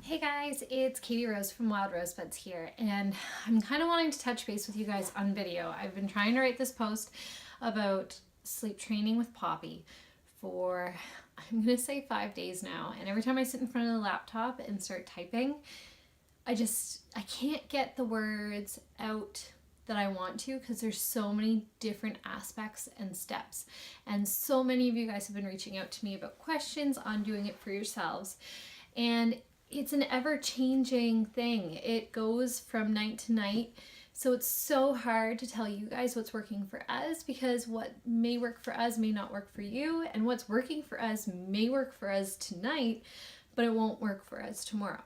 Hey guys, it's Katie Rose from Wild Rosebuds here, and I'm kind of wanting to touch base with you guys on video. I've been trying to write this post about sleep training with Poppy for, I'm going to say 5 days now, and every time I sit in front of the laptop and start typing, I can't get the words out that I want to because there's so many different aspects and steps, and so many of you guys have been reaching out to me about questions on doing it for yourselves, and it's an ever-changing thing. It goes from night to night, so it's so hard to tell you guys what's working for us because what may work for us may not work for you, and what's working for us may work for us tonight, but it won't work for us tomorrow.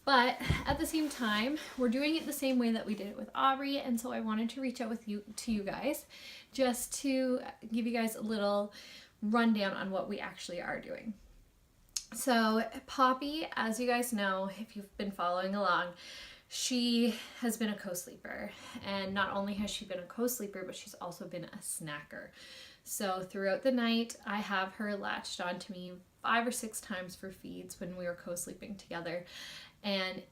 But at the same time, we're doing it the same way that we did it with Aubrey, and so I wanted to reach out to you guys just to give you guys a little rundown on what we actually are doing. So Poppy, as you guys know, if you've been following along, she has been a co-sleeper, and not only has she been a co-sleeper, but she's also been a snacker. So throughout the night, I have her latched onto me 5 or 6 times for feeds when we were co-sleeping together, and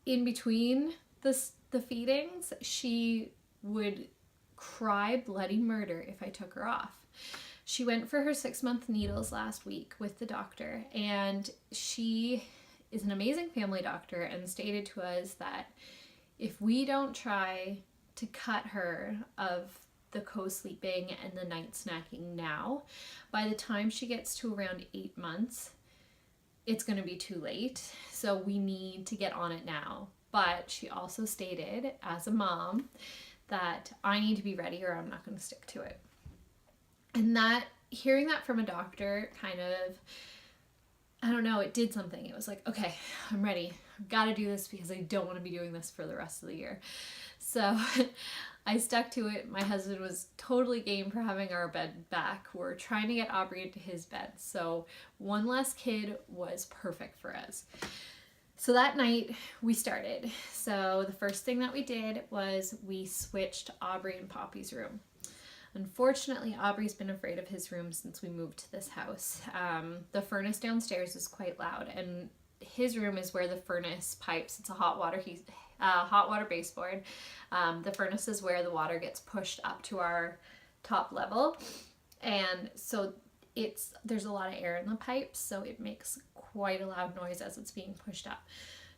in between the feedings, she would cry bloody murder if I took her off. She went for her 6-month needles last week with the doctor, and she is an amazing family doctor and stated to us that if we don't try to cut her of the co-sleeping and the night snacking now, by the time she gets to around 8 months, it's going to be too late. So we need to get on it now. But she also stated, as a mom, that I need to be ready or I'm not going to stick to it. And that, hearing that from a doctor kind of, I don't know, it did something. It was like, okay, I'm ready. I've got to do this because I don't want to be doing this for the rest of the year. So I stuck to it. My husband was totally game for having our bed back. We're trying to get Aubrey into his bed. So one less kid was perfect for us. So that night we started. So the first thing that we did was we switched Aubrey and Poppy's room. Unfortunately, Aubrey's been afraid of his room since we moved to this house. The furnace downstairs is quite loud, and his room is where the furnace pipes. It's a hot water baseboard. The furnace is where the water gets pushed up to our top level, and so there's a lot of air in the pipes, so it makes quite a loud noise as it's being pushed up.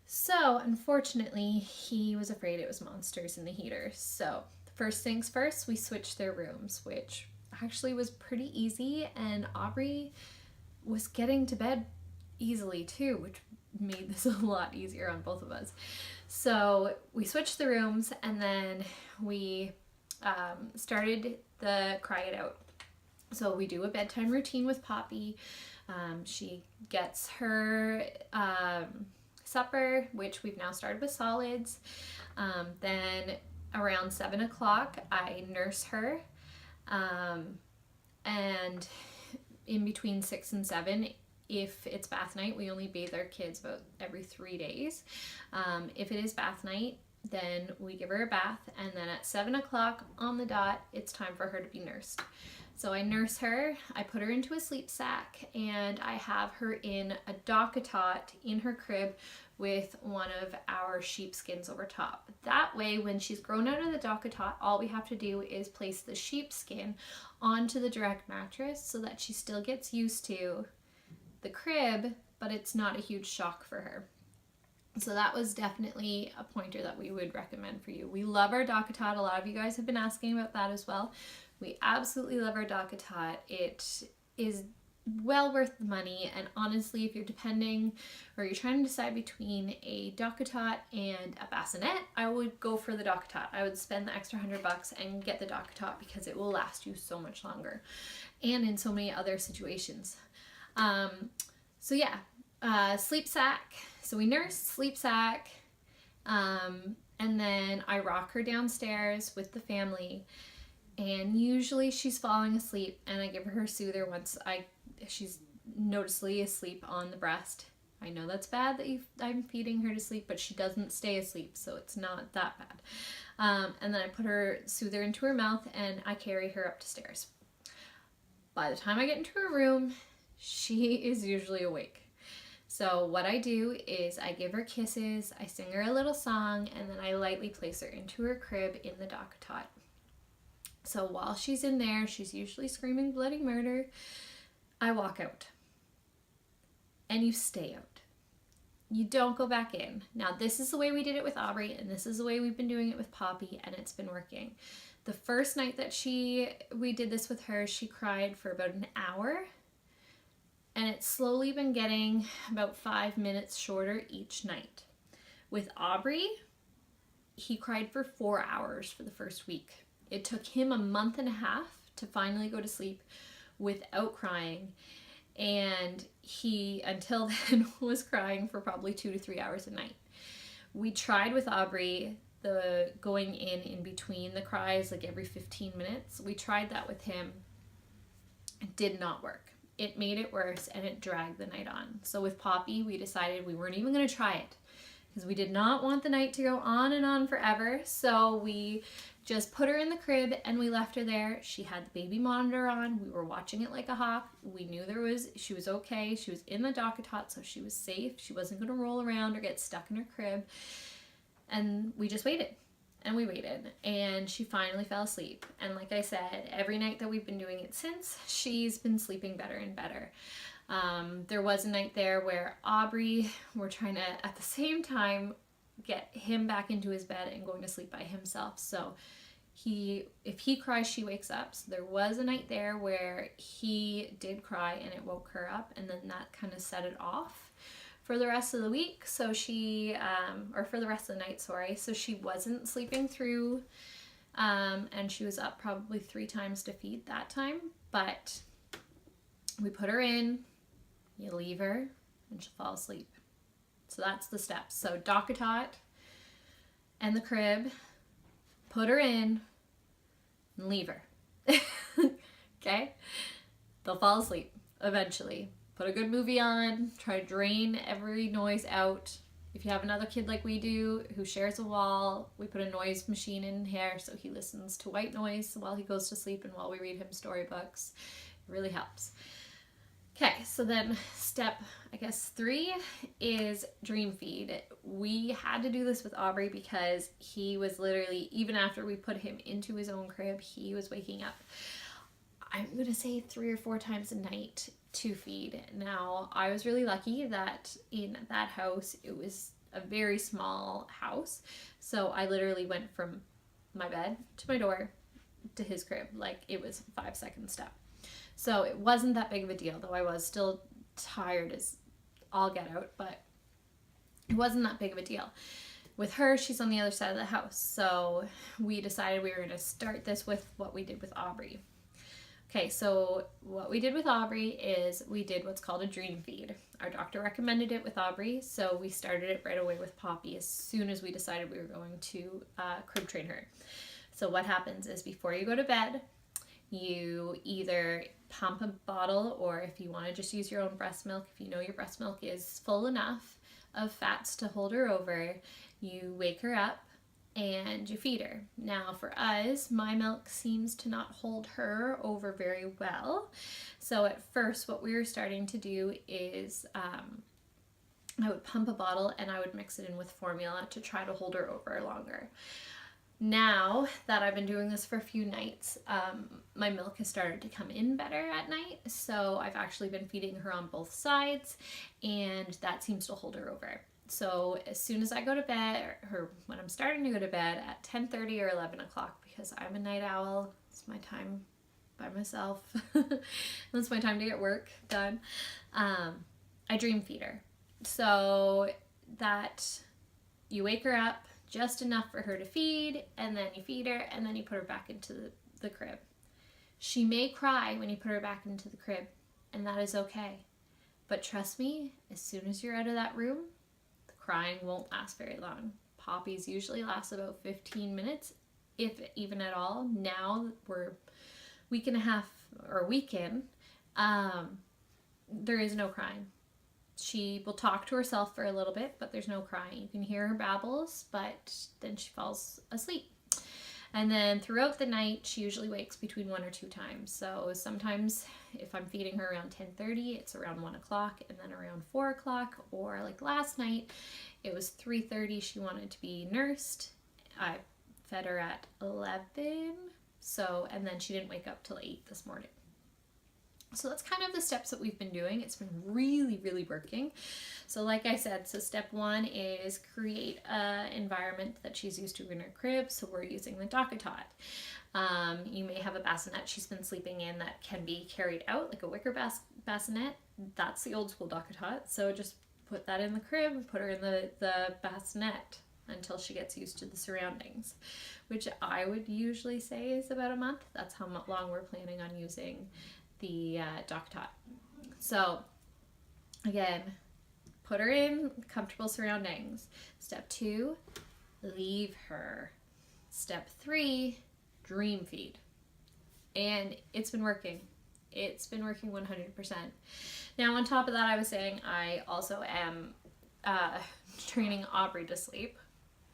So unfortunately, he was afraid it was monsters in the heater. So first things first, we switched their rooms, which actually was pretty easy, and Aubrey was getting to bed easily too, which made this a lot easier on both of us. So we switched the rooms, and then we started the cry it out. So we do a bedtime routine with Poppy. She gets her supper, which we've now started with solids. Then around 7 o'clock, I nurse her, and in between 6 and 7, if it's bath night, we only bathe our kids about every 3 days. If it is bath night, then we give her a bath, and then at 7 o'clock on the dot, it's time for her to be nursed. So I nurse her, I put her into a sleep sack, and I have her in a DockATot in her crib with one of our sheepskins over top. That way, when she's grown out of the DockATot, all we have to do is place the sheepskin onto the direct mattress so that she still gets used to the crib, but it's not a huge shock for her. So that was definitely a pointer that we would recommend for you. We love our DockATot. A lot of you guys have been asking about that as well. We absolutely love our DockATot. It is well worth the money, and honestly, if you're depending or you're trying to decide between a DockATot and a bassinet, I would go for the DockATot. I would spend the extra $100 and get the DockATot because it will last you so much longer, and in so many other situations. So yeah, sleep sack. So we nurse, sleep sack, and then I rock her downstairs with the family, and usually she's falling asleep, and I give her soother once she's noticeably asleep on the breast. I know that's bad that I'm feeding her to sleep, but she doesn't stay asleep, so it's not that bad. And then I put her soother into her mouth, and I carry her up the stairs. By the time I get into her room, she is usually awake. So what I do is I give her kisses, I sing her a little song, and then I lightly place her into her crib in the DockATot. So while she's in there, she's usually screaming bloody murder. I walk out. And you stay out. You don't go back in. Now, this is the way we did it with Aubrey, and this is the way we've been doing it with Poppy, and it's been working. The first night that we did this with her, she cried for about an hour, and it's slowly been getting about 5 minutes shorter each night. With Aubrey, he cried for 4 hours for the first week. It took him a month and a half to finally go to sleep without crying. And he, until then, was crying for probably 2 to 3 hours a night. We tried with Aubrey the going in between the cries, like every 15 minutes. We tried that with him. It did not work. It made it worse, and it dragged the night on. So with Poppy, we decided we weren't even going to try it because we did not want the night to go on and on forever. So we just put her in the crib and we left her there. She had the baby monitor on. We were watching it like a hawk. We knew she was okay. She was in the DockATot, so she was safe. She wasn't going to roll around or get stuck in her crib. And we just waited. And we waited. And she finally fell asleep. And like I said, every night that we've been doing it since, she's been sleeping better and better. There was a night there where Aubrey, we're trying to, at the same time, get him back into his bed and going to sleep by himself. So if he cries, she wakes up. So there was a night there where he did cry and it woke her up, and then that kind of set it off for the rest of the week. So or for the rest of the night, sorry. So she wasn't sleeping through, and she was up probably 3 times to feed that time. But we put her in, you leave her, and she'll fall asleep. So that's the steps. So DockATot and the crib, put her in, and leave her. Okay? They'll fall asleep eventually. Put a good movie on, try to drain every noise out. If you have another kid like we do who shares a wall, we put a noise machine in here so he listens to white noise while he goes to sleep and while we read him storybooks. It really helps. Okay, so then step, 3 is dream feed. We had to do this with Aubrey because he was literally, even after we put him into his own crib, he was waking up, I'm going to say 3 or 4 times a night to feed. Now, I was really lucky that in that house, it was a very small house. So I literally went from my bed to my door to his crib. Like, it was a 5-second step. So it wasn't that big of a deal, though I was still tired as all get out, but it wasn't that big of a deal. With her, she's on the other side of the house. So we decided we were going to start this with what we did with Aubrey. Okay, so what we did with Aubrey is we did what's called a dream feed. Our doctor recommended it with Aubrey, so we started it right away with Poppy as soon as we decided we were going to crib train her. So what happens is before you go to bed, you either pump a bottle, or if you want to just use your own breast milk, if you know your breast milk is full enough of fats to hold her over, you wake her up and you feed her. Now for us, my milk seems to not hold her over very well. So at first what we were starting to do is I would pump a bottle and I would mix it in with formula to try to hold her over longer. Now that I've been doing this for a few nights, my milk has started to come in better at night. So I've actually been feeding her on both sides, and that seems to hold her over. So as soon as I go to bed, or when I'm starting to go to bed at 10:30 or 11 o'clock, because I'm a night owl, it's my time by myself. That's my time to get work done. I dream feed her. So that you wake her up just enough for her to feed, and then you feed her, and then you put her back into the crib. She may cry when you put her back into the crib, and that is okay. But trust me, as soon as you're out of that room, the crying won't last very long. Poppy's usually lasts about 15 minutes, if even at all. Now we're week and a half or week in, there is no crying. She will talk to herself for a little bit, but there's no crying. You can hear her babbles, but then she falls asleep. And then throughout the night, she usually wakes between 1 or 2 times. So sometimes if I'm feeding her around 10:30, it's around 1 o'clock, and then around 4 o'clock, or like last night, it was 3:30. She wanted to be nursed. I fed her at 11. So, and then she didn't wake up till 8 this morning. So that's kind of the steps that we've been doing. It's been really, really working. So like I said, so step 1 is create an environment that she's used to in her crib. So we're using the DockATot. You may have a bassinet she's been sleeping in that can be carried out, like a wicker bassinet. That's the old school DockATot. So just put that in the crib, put her in the bassinet until she gets used to the surroundings, which I would usually say is about a month. That's how long we're planning on using the DockATot. So again, put her in comfortable surroundings. Step 2, leave her. Step 3, dream feed. And it's been working. It's been working 100%. Now on top of that, I was saying I also am training Aubrey to sleep.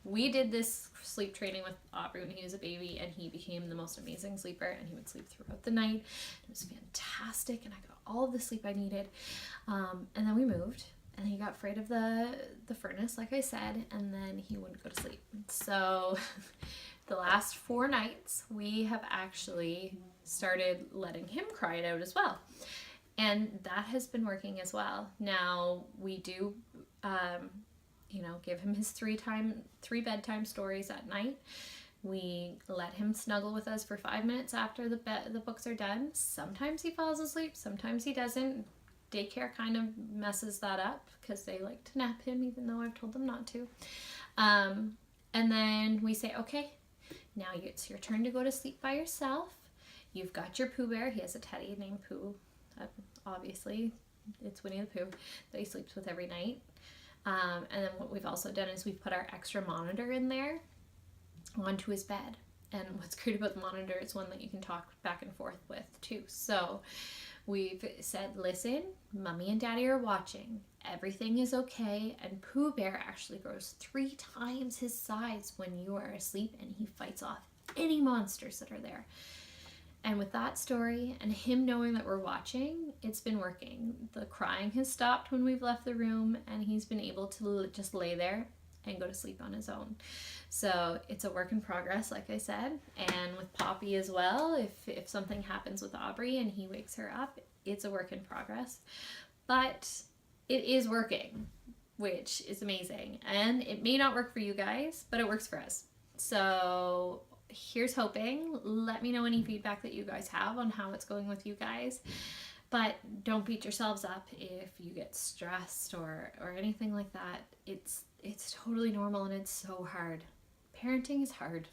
We did this sleep training with Aubrey when he was a baby, and he became the most amazing sleeper, and he would sleep throughout the night. It was fantastic, and I got all of the sleep I needed. And then we moved, and he got afraid of the furnace, like I said, and then he wouldn't go to sleep. So the last 4 nights, we have actually started letting him cry it out as well. And that has been working as well. Now, we do give him his 3 bedtime stories at night. We let him snuggle with us for 5 minutes after the books are done. Sometimes he falls asleep, sometimes he doesn't. Daycare kind of messes that up because they like to nap him, even though I've told them not to. And then we say, okay, now it's your turn to go to sleep by yourself. You've got your Pooh Bear. He has a teddy named Pooh. Obviously, it's Winnie the Pooh that he sleeps with every night. And then what we've also done is we've put our extra monitor in there onto his bed. And what's great about the monitor, it's one that you can talk back and forth with too. So we've said, listen, Mommy and Daddy are watching. Everything is okay. And Pooh Bear actually grows 3 times his size when you are asleep, and he fights off any monsters that are there. And with that story and him knowing that we're watching, it's been working. The crying has stopped when we've left the room, and he's been able to just lay there and go to sleep on his own. So it's a work in progress, like I said. And with Poppy as well, if something happens with Aubrey and he wakes her up, it's a work in progress. But it is working, which is amazing. And it may not work for you guys, but it works for us. So here's hoping. Let me know any feedback that you guys have on how it's going with you guys. But don't beat yourselves up if you get stressed or anything like that. It's totally normal, and it's so hard. Parenting is hard.